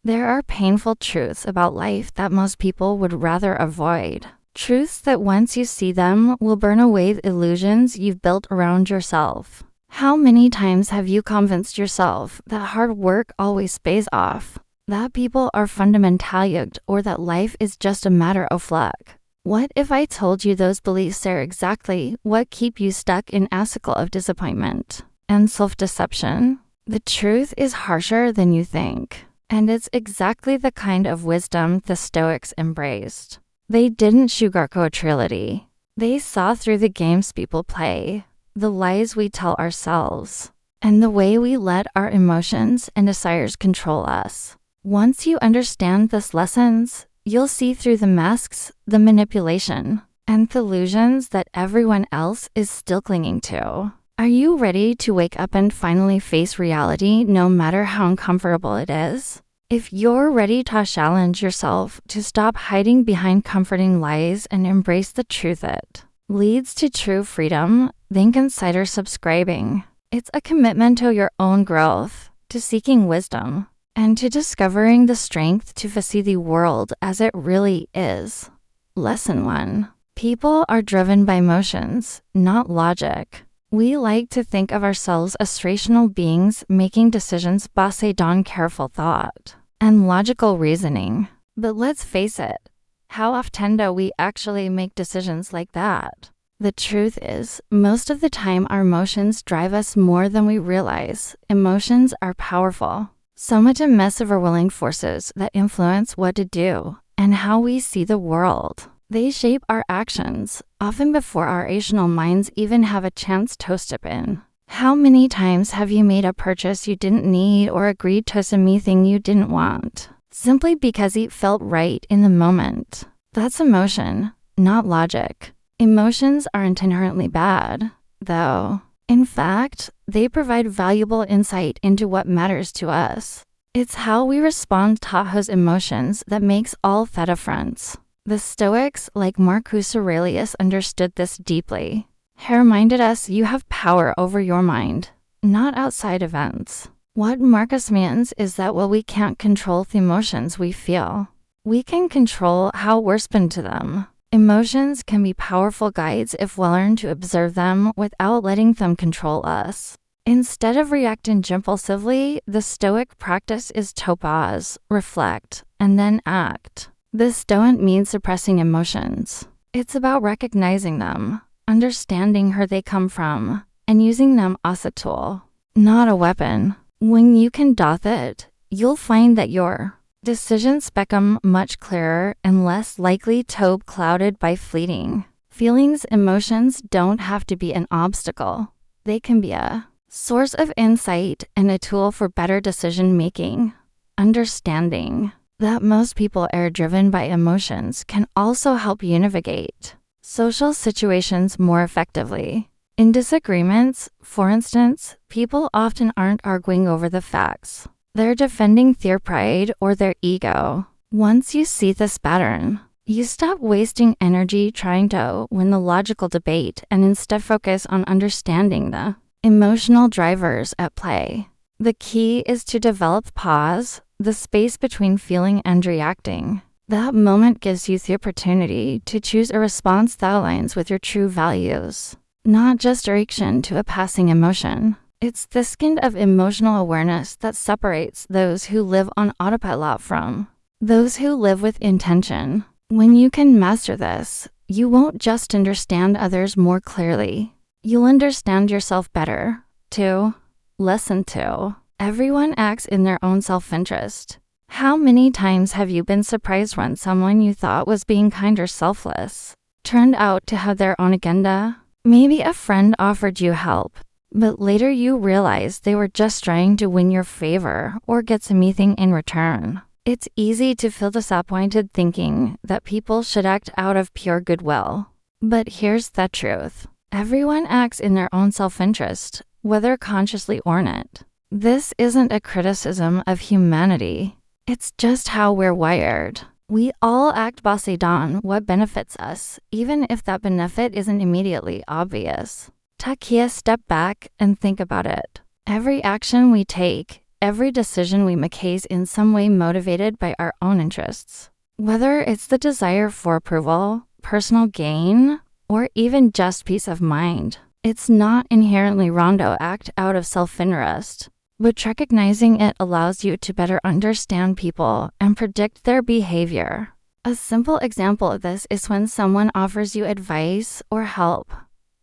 There are painful truths about life that most people would rather avoid. Truths that once you see them will burn away the illusions you've built around yourself. How many times have you convinced yourself that hard work always pays off, that people are fundamentalized, or that life is just a matter of luck? What if I told you those beliefs are exactly what keep you stuck in a cycle of disappointment and self-deception? The truth is harsher than you think, and it's exactly the kind of wisdom the Stoics embraced. They didn't sugarcoat reality. They saw through the games people play, the lies we tell ourselves, and the way we let our emotions and desires control us. Once you understand these lessons, you'll see through the masks, the manipulation, and the illusions that everyone else is still clinging to. Are you ready to wake up and finally face reality, no matter how uncomfortable it is? If you're ready to challenge yourself to stop hiding behind comforting lies and embrace the truth that leads to true freedom, then consider subscribing. It's a commitment to your own growth, to seeking wisdom, and to discovering the strength to see the world as it really is. Lesson 1. People are driven by emotions, not logic. We like to think of ourselves as rational beings making decisions based on careful thought and logical reasoning. But let's face it, how often do we actually make decisions like that? The truth is, most of the time our emotions drive us more than we realize. Emotions are powerful, so much a mess of overwhelming forces that influence what to do and how we see the world. They shape our actions, often before our rational minds even have a chance to step in. How many times have you made a purchase you didn't need or agreed to something you didn't want, simply because it felt right in the moment? That's emotion, not logic. Emotions aren't inherently bad, though. In fact, they provide valuable insight into what matters to us. It's how we respond to those emotions that makes all the difference. The Stoics, like Marcus Aurelius, understood this deeply. He reminded us you have power over your mind, not outside events. What Marcus means is that while we can't control the emotions we feel, we can control how we respond to them. Emotions can be powerful guides if we learn to observe them without letting them control us. Instead of reacting impulsively, the Stoic practice is to pause, reflect, and then act. This doesn't mean suppressing emotions. It's about recognizing them, understanding where they come from, and using them as a tool, not a weapon. When you can do it, you'll find that your decisions become much clearer and less likely to be clouded by fleeting feelings. Emotions don't have to be an obstacle. They can be a source of insight and a tool for better decision making. Understanding that most people are driven by emotions can also help you navigate social situations more effectively. In disagreements, for instance, people often aren't arguing over the facts. They're defending their pride or their ego. Once you see this pattern, you stop wasting energy trying to win the logical debate and instead focus on understanding the emotional drivers at play. The key is to develop pause, the space between feeling and reacting. That moment gives you the opportunity to choose a response that aligns with your true values, not just a reaction to a passing emotion. It's this kind of emotional awareness that separates those who live on autopilot from those who live with intention. When you can master this, you won't just understand others more clearly. You'll understand yourself better, too. Lesson 2. Everyone acts in their own self-interest. How many times have you been surprised when someone you thought was being kind or selfless turned out to have their own agenda? Maybe a friend offered you help, but later you realized they were just trying to win your favor or get something in return. It's easy to feel disappointed thinking that people should act out of pure goodwill. But here's the truth. Everyone acts in their own self-interest, whether consciously or not. This isn't a criticism of humanity. It's just how we're wired. We all act based on what benefits us, even if that benefit isn't immediately obvious. Take a step back and think about it. Every action we take, every decision we make is in some way motivated by our own interests. Whether it's the desire for approval, personal gain, or even just peace of mind. It's not inherently wrong to act out of self-interest, but recognizing it allows you to better understand people and predict their behavior. A simple example of this is when someone offers you advice or help.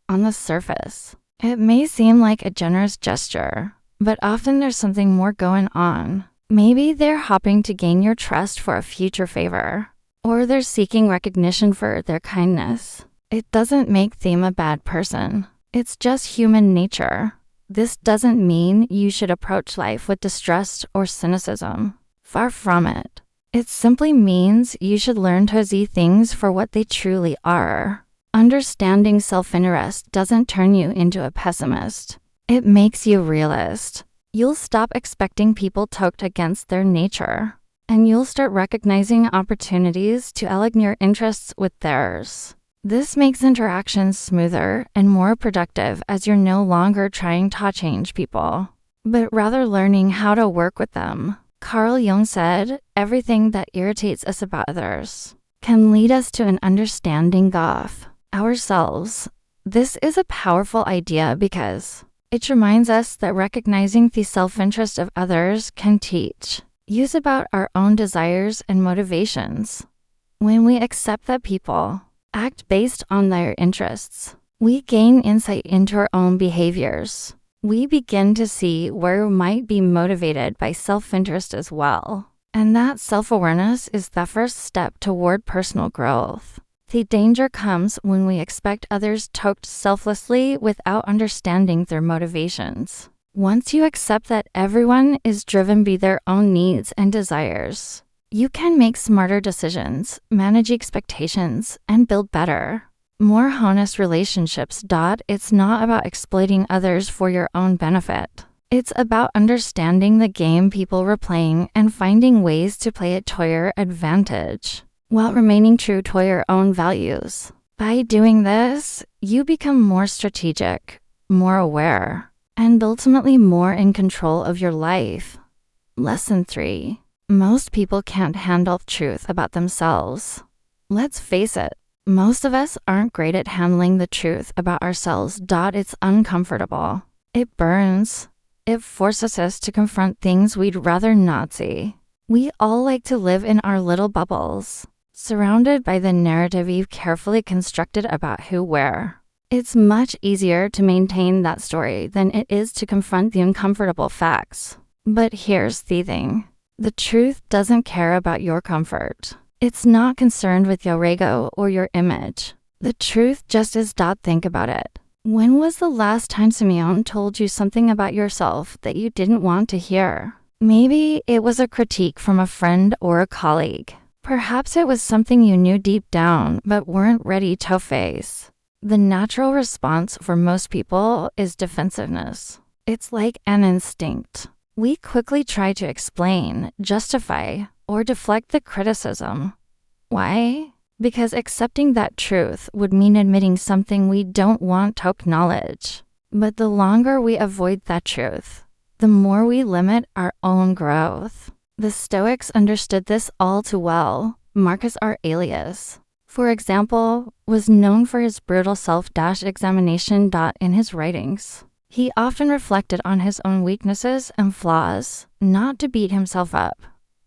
On the surface, it may seem like a generous gesture, but often there's something more going on. Maybe they're hoping to gain your trust for a future favor, or they're seeking recognition for their kindness. It doesn't make them a bad person. It's just human nature. This doesn't mean you should approach life with distrust or cynicism. Far from it. It simply means you should learn to see things for what they truly are. Understanding self-interest doesn't turn you into a pessimist. It makes you a realist. You'll stop expecting people to act against their nature, and you'll start recognizing opportunities to align your interests with theirs. This makes interactions smoother and more productive as you're no longer trying to change people, but rather learning how to work with them. Carl Jung said, "Everything that irritates us about others can lead us to an understanding of ourselves." This is a powerful idea because it reminds us that recognizing the self-interest of others can teach us about our own desires and motivations. When we accept that people act based on their interests, we gain insight into our own behaviors. We begin to see where we might be motivated by self-interest as well. And that self-awareness is the first step toward personal growth. The danger comes when we expect others to act selflessly without understanding their motivations. Once you accept that everyone is driven by their own needs and desires, you can make smarter decisions, manage expectations, and build better, more honest relationships. It's not about exploiting others for your own benefit. It's about understanding the game people are playing and finding ways to play it to your advantage, while remaining true to your own values. By doing this, you become more strategic, more aware, and ultimately more in control of your life. Lesson 3. Most people can't handle truth about themselves. Let's face it, most of us aren't great at handling the truth about ourselves. It's uncomfortable. It burns. It forces us to confront things we'd rather not see. We all like to live in our little bubbles, surrounded by the narrative you've carefully constructed about who we're. It's much easier to maintain that story than it is to confront the uncomfortable facts. But here's the thing. The truth doesn't care about your comfort. It's not concerned with your ego or your image. The truth just is. Think about it. When was the last time someone told you something about yourself that you didn't want to hear? Maybe it was a critique from a friend or a colleague. Perhaps it was something you knew deep down but weren't ready to face. The natural response for most people is defensiveness. It's like an instinct. We quickly try to explain, justify, or deflect the criticism. Why? Because accepting that truth would mean admitting something we don't want to acknowledge. But the longer we avoid that truth, the more we limit our own growth. The Stoics understood this all too well. Marcus Aurelius, for example, was known for his brutal self-examination. In his writings, he often reflected on his own weaknesses and flaws, not to beat himself up,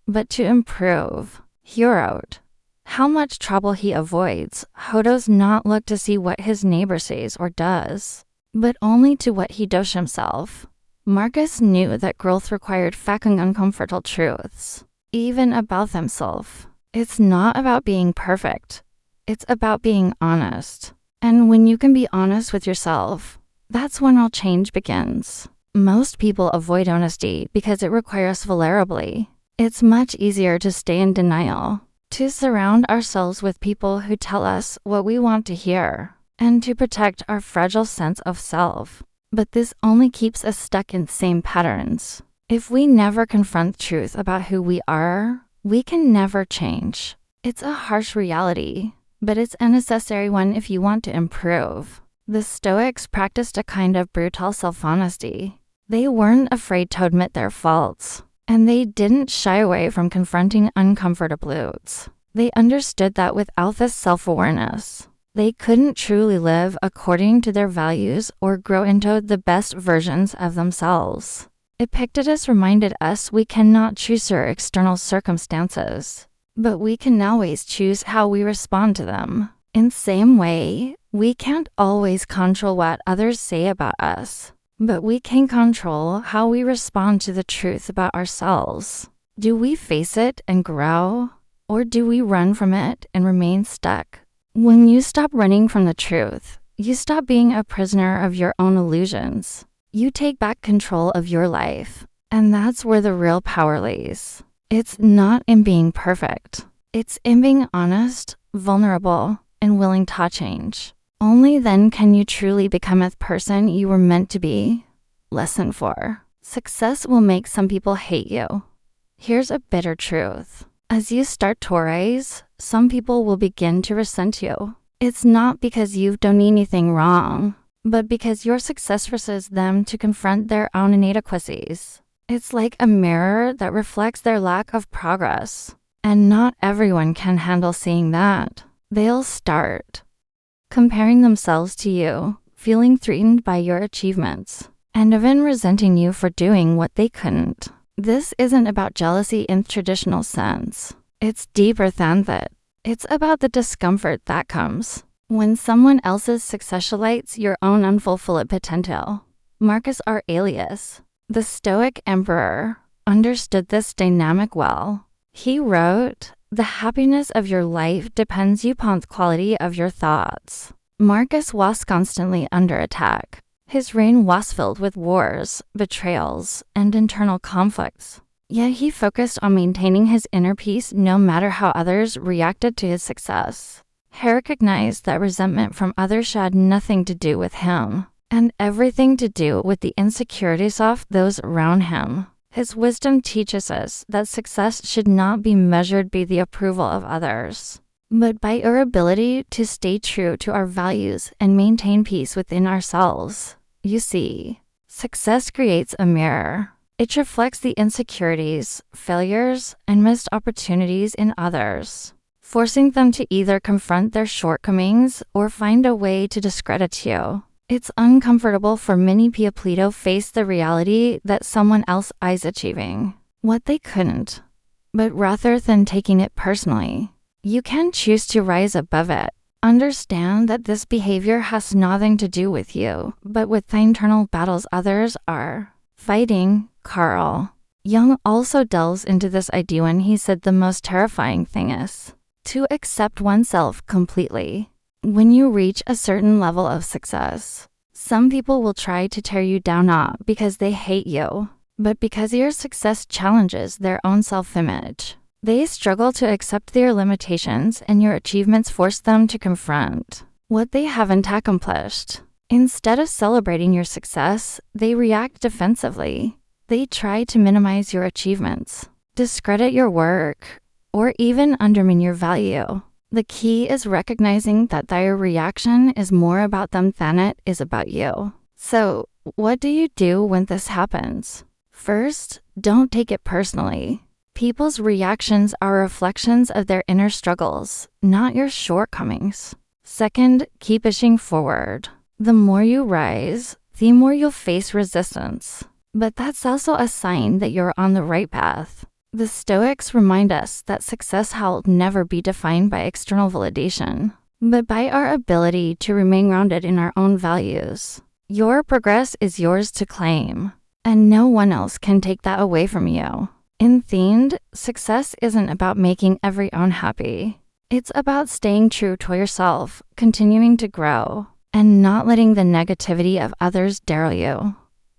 but to improve. He wrote, "How much trouble he avoids, who does not look to see what his neighbor says or does, but only to what he does himself." Marcus knew that growth required facing uncomfortable truths, even about himself. It's not about being perfect. It's about being honest. And when you can be honest with yourself, that's when all change begins. Most people avoid honesty because it requires vulnerability. It's much easier to stay in denial, to surround ourselves with people who tell us what we want to hear, and to protect our fragile sense of self. But this only keeps us stuck in the same patterns. If we never confront truth about who we are, we can never change. It's a harsh reality, but it's a necessary one if you want to improve. The Stoics practiced a kind of brutal self-honesty. They weren't afraid to admit their faults, and they didn't shy away from confronting uncomfortables. They understood that without this self-awareness, they couldn't truly live according to their values or grow into the best versions of themselves. Epictetus reminded us we cannot choose our external circumstances, but we can always choose how we respond to them. In the same way, we can't always control what others say about us, but we can control how we respond to the truth about ourselves. Do we face it and grow, or do we run from it and remain stuck? When you stop running from the truth, you stop being a prisoner of your own illusions. You take back control of your life, and that's where the real power lays. It's not in being perfect. It's in being honest, vulnerable, and willing to change. Only then can you truly become a person you were meant to be. Lesson 4. Success will make some people hate you. Here's a bitter truth. As you start to rise, some people will begin to resent you. It's not because you've done anything wrong, but because your success forces them to confront their own inadequacies. It's like a mirror that reflects their lack of progress, and not everyone can handle seeing that. They'll start comparing themselves to you, feeling threatened by your achievements, and even resenting you for doing what they couldn't. This isn't about jealousy in the traditional sense. It's deeper than that. It's about the discomfort that comes when someone else's success highlights your own unfulfilled potential. Marcus Aurelius, the Stoic emperor, understood this dynamic well. He wrote, "The happiness of your life depends upon the quality of your thoughts." Marcus was constantly under attack. His reign was filled with wars, betrayals, and internal conflicts. Yet he focused on maintaining his inner peace no matter how others reacted to his success. He recognized that resentment from others had nothing to do with him, and everything to do with the insecurities of those around him. His wisdom teaches us that success should not be measured by the approval of others, but by our ability to stay true to our values and maintain peace within ourselves. You see, success creates a mirror. It reflects the insecurities, failures, and missed opportunities in others, forcing them to either confront their shortcomings or find a way to discredit you. It's uncomfortable for many people to face the reality that someone else is achieving what they couldn't. But rather than taking it personally, you can choose to rise above it. Understand that this behavior has nothing to do with you, but with the internal battles others are fighting. Carl Jung also delves into this idea when he said the most terrifying thing is to accept oneself completely. When you reach a certain level of success, some people will try to tear you down not because they hate you, but because your success challenges their own self-image. They struggle to accept their limitations, and your achievements force them to confront what they haven't accomplished. Instead of celebrating your success, they react defensively. They try to minimize your achievements, discredit your work, or even undermine your value. The key is recognizing that their reaction is more about them than it is about you. So, what do you do when this happens? First, don't take it personally. People's reactions are reflections of their inner struggles, not your shortcomings. Second, keep pushing forward. The more you rise, the more you'll face resistance. But that's also a sign that you're on the right path. The Stoics remind us that success will never be defined by external validation, but by our ability to remain grounded in our own values. Your progress is yours to claim, and no one else can take that away from you. In the end, success isn't about making everyone happy. It's about staying true to yourself, continuing to grow, and not letting the negativity of others derail you.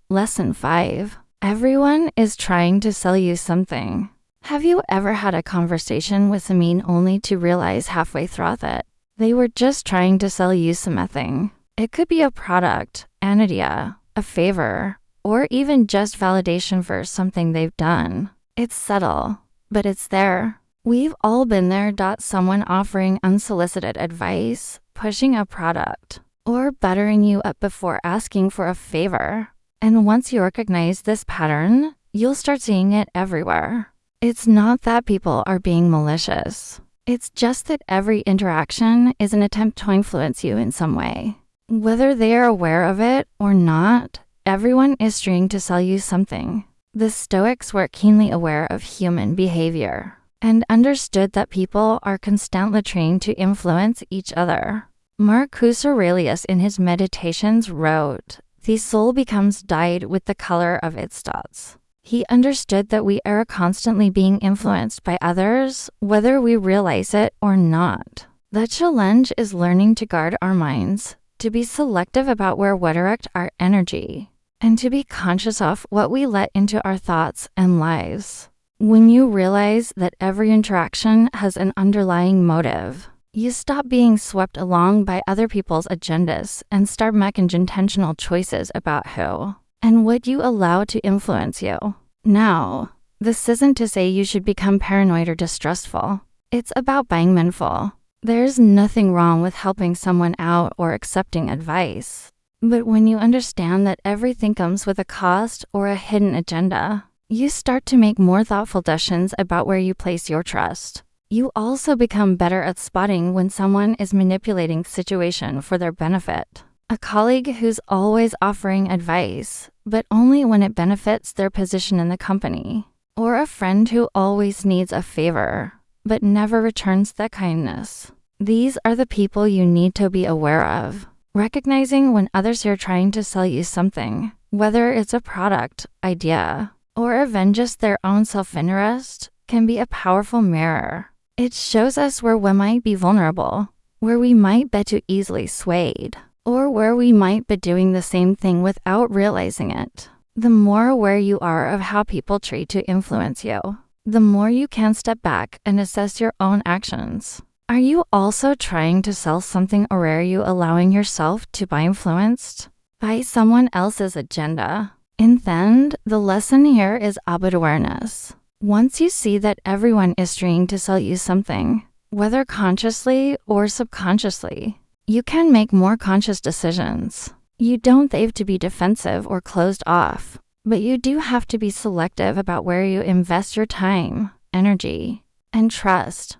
Lesson 5. Everyone is trying to sell you something. Have you ever had a conversation with someone only to realize halfway through that they were just trying to sell you something? It could be a product, an idea, a favor, or even just validation for something they've done. It's subtle, but it's there. We've all been there. Someone offering unsolicited advice, pushing a product, or buttering you up before asking for a favor. And once you recognize this pattern, you'll start seeing it everywhere. It's not that people are being malicious. It's just that every interaction is an attempt to influence you in some way. Whether they are aware of it or not, everyone is trying to sell you something. The Stoics were keenly aware of human behavior and understood that people are constantly trying to influence each other. Marcus Aurelius in his Meditations wrote, "The soul becomes dyed with the color of its thoughts." He understood that we are constantly being influenced by others, whether we realize it or not. The challenge is learning to guard our minds, to be selective about where we direct our energy, and to be conscious of what we let into our thoughts and lives. When you realize that every interaction has an underlying motive, you stop being swept along by other people's agendas and start making intentional choices about who and what you allow to influence you. Now, this isn't to say you should become paranoid or distrustful. It's about being mindful. There's nothing wrong with helping someone out or accepting advice. But when you understand that everything comes with a cost or a hidden agenda, you start to make more thoughtful decisions about where you place your trust. You also become better at spotting when someone is manipulating the situation for their benefit. A colleague who's always offering advice, but only when it benefits their position in the company. Or a friend who always needs a favor, but never returns that kindness. These are the people you need to be aware of. Recognizing when others are trying to sell you something, whether it's a product, idea, or even just their own self-interest, can be a powerful mirror. It shows us where we might be vulnerable, where we might be too easily swayed, or where we might be doing the same thing without realizing it. The more aware you are of how people try to influence you, the more you can step back and assess your own actions. Are you also trying to sell something, or are you allowing yourself to be influenced by someone else's agenda? In the end, the lesson here is about awareness. Once you see that everyone is trying to sell you something, whether consciously or subconsciously, you can make more conscious decisions. You don't have to be defensive or closed off, but you do have to be selective about where you invest your time, energy, and trust.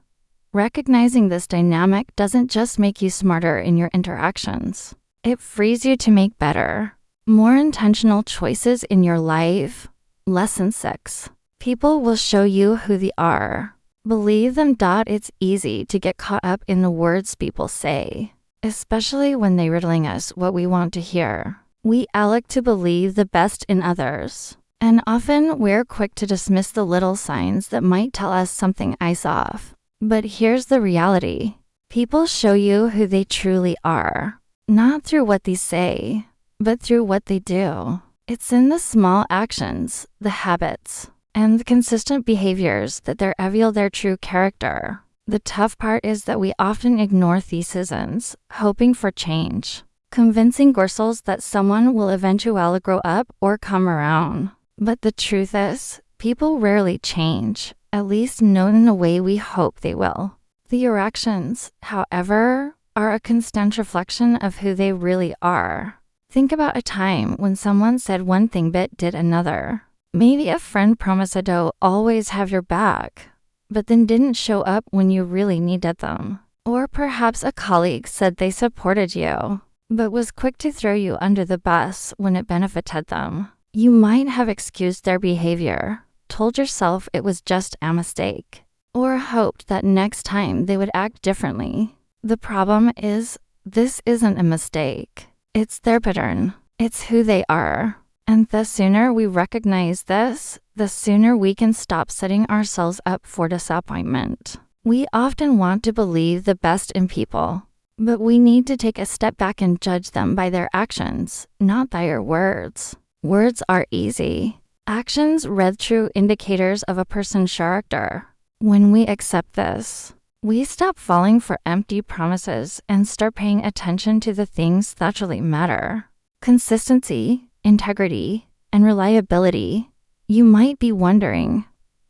Recognizing this dynamic doesn't just make you smarter in your interactions. It frees you to make better, more intentional choices in your life. Lesson 6. People will show you who they are. Believe them. It's easy to get caught up in the words people say, especially when they're riddling us what we want to hear. We like to believe the best in others, and often we're quick to dismiss the little signs that might tell us something is off. But here's the reality. People show you who they truly are, not through what they say, but through what they do. It's in the small actions, the habits, and the consistent behaviors that they reveal their true character. The tough part is that we often ignore these seasons, hoping for change, convincing ourselves that someone will eventually grow up or come around. But the truth is, people rarely change, at least not in the way we hope they will. Their actions, however, are a constant reflection of who they really are. Think about a time when someone said one thing but did another. Maybe a friend promised to always have your back, but then didn't show up when you really needed them. Or perhaps a colleague said they supported you, but was quick to throw you under the bus when it benefited them. You might have excused their behavior, told yourself it was just a mistake, or hoped that next time they would act differently. The problem is, this isn't a mistake. It's their pattern. It's who they are. And the sooner we recognize this, the sooner we can stop setting ourselves up for disappointment. We often want to believe the best in people, but we need to take a step back and judge them by their actions, not by their words. Words are easy. Actions read true indicators of a person's character. When we accept this, we stop falling for empty promises and start paying attention to the things that really matter. Consistency, integrity, and reliability. You might be wondering,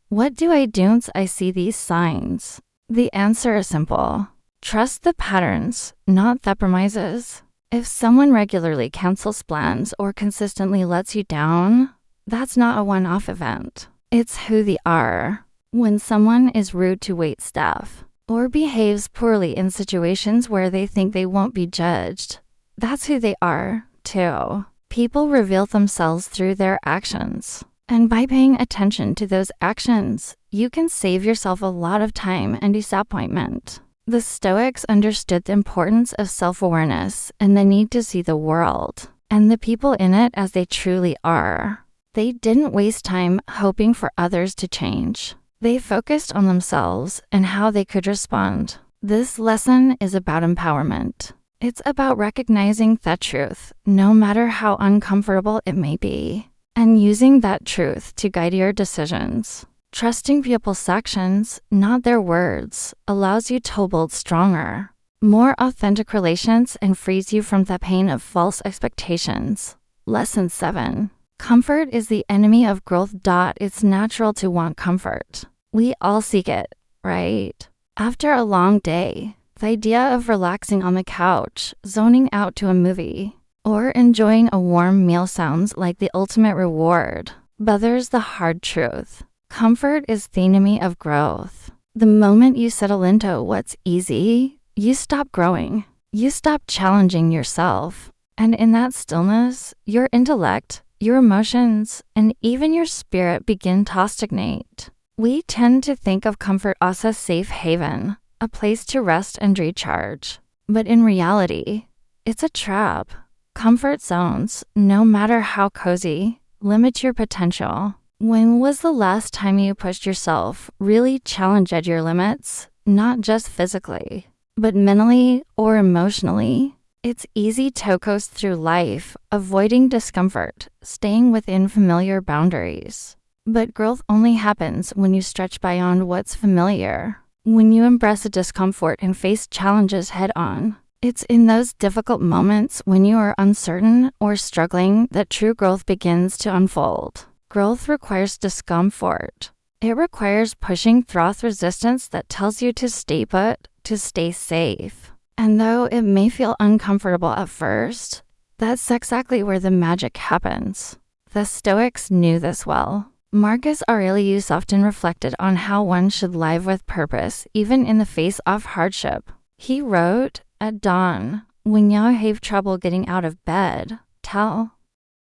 what do I do once I see these signs? The answer is simple. Trust the patterns, not the promises. If someone regularly cancels plans or consistently lets you down, that's not a one-off event. It's who they are. When someone is rude to wait staff or behaves poorly in situations where they think they won't be judged, that's who they are, too. People reveal themselves through their actions. And by paying attention to those actions, you can save yourself a lot of time and disappointment. The Stoics understood the importance of self-awareness and the need to see the world and the people in it as they truly are. They didn't waste time hoping for others to change. They focused on themselves and how they could respond. This lesson is about empowerment. It's about recognizing that truth, no matter how uncomfortable it may be, and using that truth to guide your decisions. Trusting people's actions, not their words, allows you to build stronger, more authentic relations and frees you from the pain of false expectations. Lesson 7. Comfort is the enemy of growth. It's natural to want comfort. We all seek it, right? After a long day, the idea of relaxing on the couch, zoning out to a movie, or enjoying a warm meal sounds like the ultimate reward. But there's the hard truth. Comfort is the enemy of growth. The moment you settle into what's easy, you stop growing. You stop challenging yourself. And in that stillness, your intellect, your emotions, and even your spirit begin to stagnate. We tend to think of comfort as a safe haven, a place to rest and recharge. But in reality, it's a trap. Comfort zones, no matter how cozy, limit your potential. When was the last time you pushed yourself, really challenged your limits, not just physically, but mentally or emotionally? It's easy to coast through life, avoiding discomfort, staying within familiar boundaries. But growth only happens when you stretch beyond what's familiar, when you embrace a discomfort and face challenges head-on. It's in those difficult moments when you are uncertain or struggling that true growth begins to unfold. Growth requires discomfort. It requires pushing through resistance that tells you to stay put, to stay safe. And though it may feel uncomfortable at first, that's exactly where the magic happens. The Stoics knew this well. Marcus Aurelius often reflected on how one should live with purpose even in the face of hardship. He wrote, "At dawn, when you have trouble getting out of bed, tell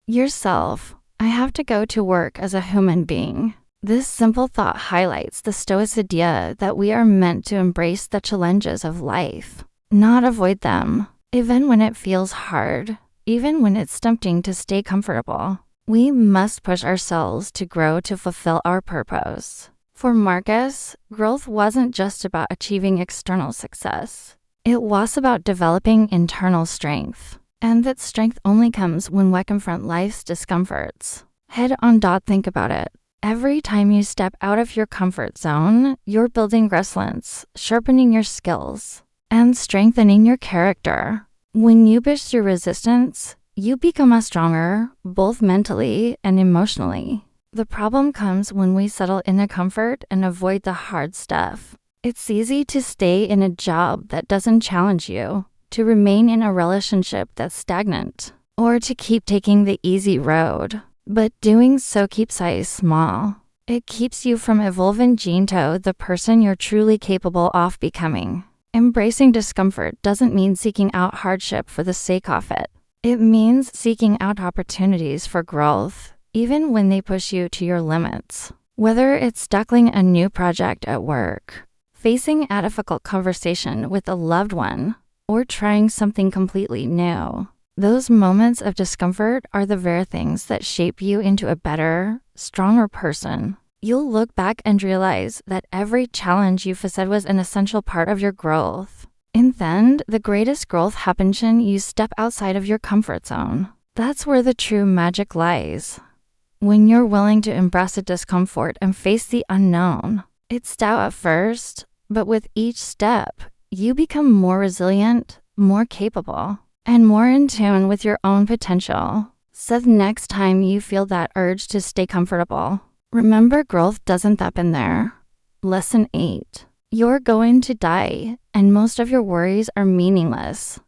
yourself, I have to go to work as a human being." This simple thought highlights the Stoic idea that we are meant to embrace the challenges of life, not avoid them. Even when it feels hard, even when it's tempting to stay comfortable, we must push ourselves to grow to fulfill our purpose. For Marcus, growth wasn't just about achieving external success. It was about developing internal strength. And that strength only comes when we confront life's discomforts. Head on. Think about it. Every time you step out of your comfort zone, you're building resilience, sharpening your skills, and strengthening your character. When you push through resistance, you become a stronger, both mentally and emotionally. The problem comes when we settle into comfort and avoid the hard stuff. It's easy to stay in a job that doesn't challenge you, to remain in a relationship that's stagnant, or to keep taking the easy road. But doing so keeps us small. It keeps you from evolving into the person you're truly capable of becoming. Embracing discomfort doesn't mean seeking out hardship for the sake of it. It means seeking out opportunities for growth, even when they push you to your limits. Whether it's tackling a new project at work, facing a difficult conversation with a loved one, or trying something completely new, those moments of discomfort are the very things that shape you into a better, stronger person. You'll look back and realize that every challenge you faced was an essential part of your growth. In the end, the greatest growth happens when you step outside of your comfort zone. That's where the true magic lies. When you're willing to embrace the discomfort and face the unknown. It's stout at first, but with each step, you become more resilient, more capable, and more in tune with your own potential. So the next time you feel that urge to stay comfortable, remember growth doesn't happen there. Lesson 8. You're going to die, and most of your worries are meaningless.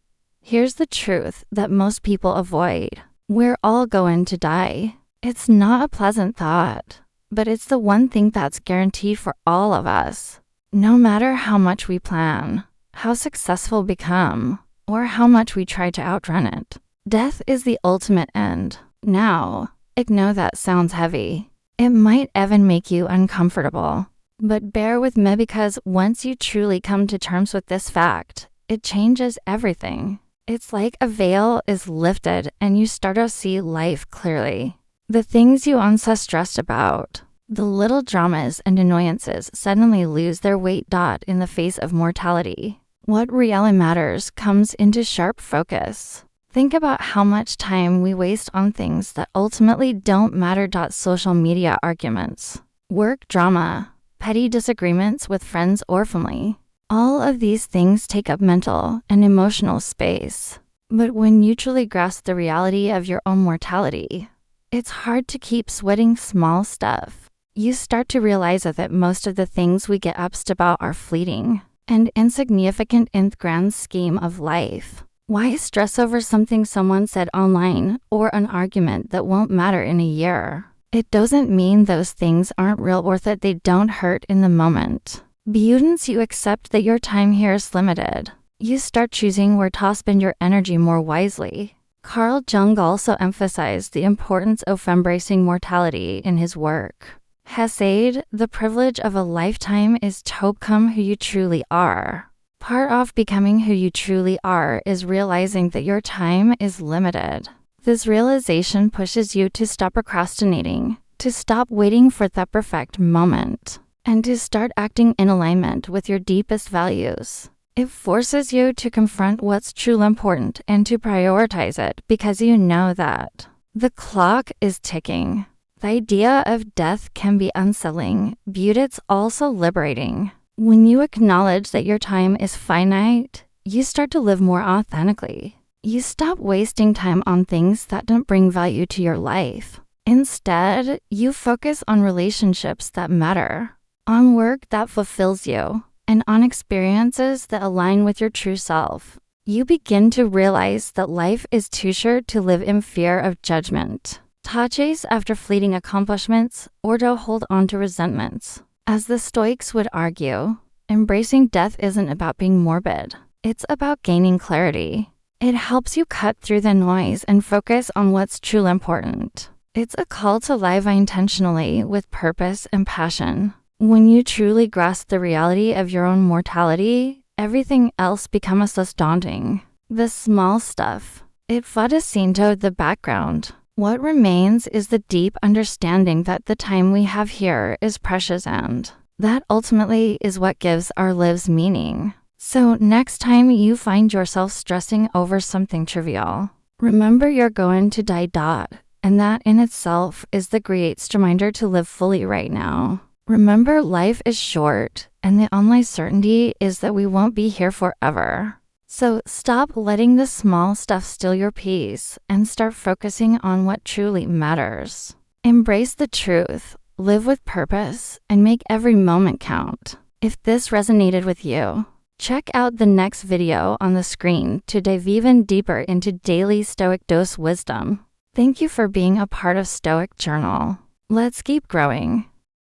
Here's the truth that most people avoid. We're all going to die. It's not a pleasant thought, but it's the one thing that's guaranteed for all of us. No matter how much we plan, how successful we become, or how much we try to outrun it, death is the ultimate end. Now, I know that sounds heavy. It might even make you uncomfortable. But bear with me, because once you truly come to terms with this fact, it changes everything. It's like a veil is lifted and you start to see life clearly. The things you once stressed about, the little dramas and annoyances suddenly lose their weight in the face of mortality. What really matters comes into sharp focus. Think about how much time we waste on things that ultimately don't matter. Social media arguments, work drama, petty disagreements with friends or family. All of these things take up mental and emotional space. But when you truly grasp the reality of your own mortality, it's hard to keep sweating small stuff. You start to realize that most of the things we get upset about are fleeting and insignificant in the grand scheme of life. Why stress over something someone said online or an argument that won't matter in a year? It doesn't mean those things aren't real or that they don't hurt in the moment. Once you accept that your time here is limited, you start choosing where to spend your energy more wisely. Carl Jung also emphasized the importance of embracing mortality in his work. He said, "The privilege of a lifetime is to become who you truly are." Part of becoming who you truly are is realizing that your time is limited. This realization pushes you to stop procrastinating, to stop waiting for the perfect moment, and to start acting in alignment with your deepest values. It forces you to confront what's truly important and to prioritize it, because you know that the clock is ticking. The idea of death can be unsettling, but it's also liberating. When you acknowledge that your time is finite, you start to live more authentically. You stop wasting time on things that don't bring value to your life. Instead, you focus on relationships that matter, on work that fulfills you, and on experiences that align with your true self. You begin to realize that life is too short to live in fear of judgment, to chase after fleeting accomplishments, or to hold on to resentments. As the Stoics would argue, embracing death isn't about being morbid. It's about gaining clarity. It helps you cut through the noise and focus on what's truly important. It's a call to live intentionally with purpose and passion. When you truly grasp the reality of your own mortality, everything else becomes less daunting. The small stuff, it fades into the background. What remains is the deep understanding that the time we have here is precious, and that ultimately is what gives our lives meaning. So next time you find yourself stressing over something trivial, remember you're going to die. And that in itself is the greatest reminder to live fully right now. Remember, life is short, and the only certainty is that we won't be here forever. So stop letting the small stuff steal your peace and start focusing on what truly matters. Embrace the truth, live with purpose, and make every moment count. If this resonated with you, check out the next video on the screen to dive even deeper into daily Stoic dose wisdom. Thank you for being a part of Stoic Journal. Let's keep growing.